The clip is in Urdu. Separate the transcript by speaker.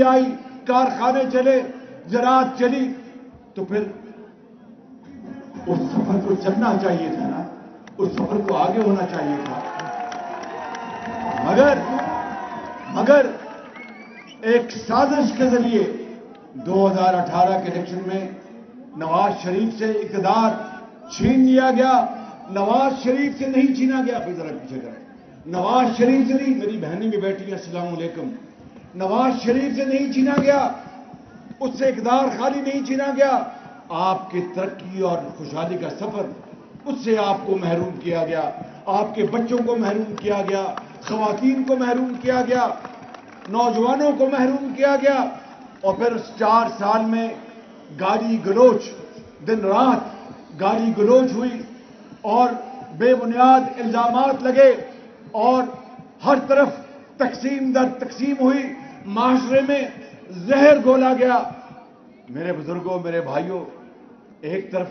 Speaker 1: آئی، کارخانے چلے، زراعت چلی، تو پھر اس سفر کو چلنا چاہیے تھا نا، اس سفر کو آگے ہونا چاہیے تھا۔ مگر ایک سازش کے ذریعے 2018 کے الیکشن میں نواز شریف سے اقتدار چھین لیا گیا۔ نواز شریف سے نہیں چھینا گیا، پھر ذرا پیچھے کریں، نواز شریف سے نہیں، میری بہنیں بھی بیٹھی ہیں، السلام علیکم، نواز شریف سے نہیں چھینا گیا، اس سے اقتدار خالی نہیں چھینا گیا، آپ کی ترقی اور خوشحالی کا سفر اس سے آپ کو محروم کیا گیا، آپ کے بچوں کو محروم کیا گیا، خواتین کو محروم کیا گیا، نوجوانوں کو محروم کیا گیا، اور پھر 4 سال میں گالی گلوچ، دن رات گالی گلوچ ہوئی اور بے بنیاد الزامات لگے اور ہر طرف تقسیم در تقسیم ہوئی، معاشرے میں زہر گھولا گیا۔ میرے بزرگوں، میرے بھائیوں، ایک طرف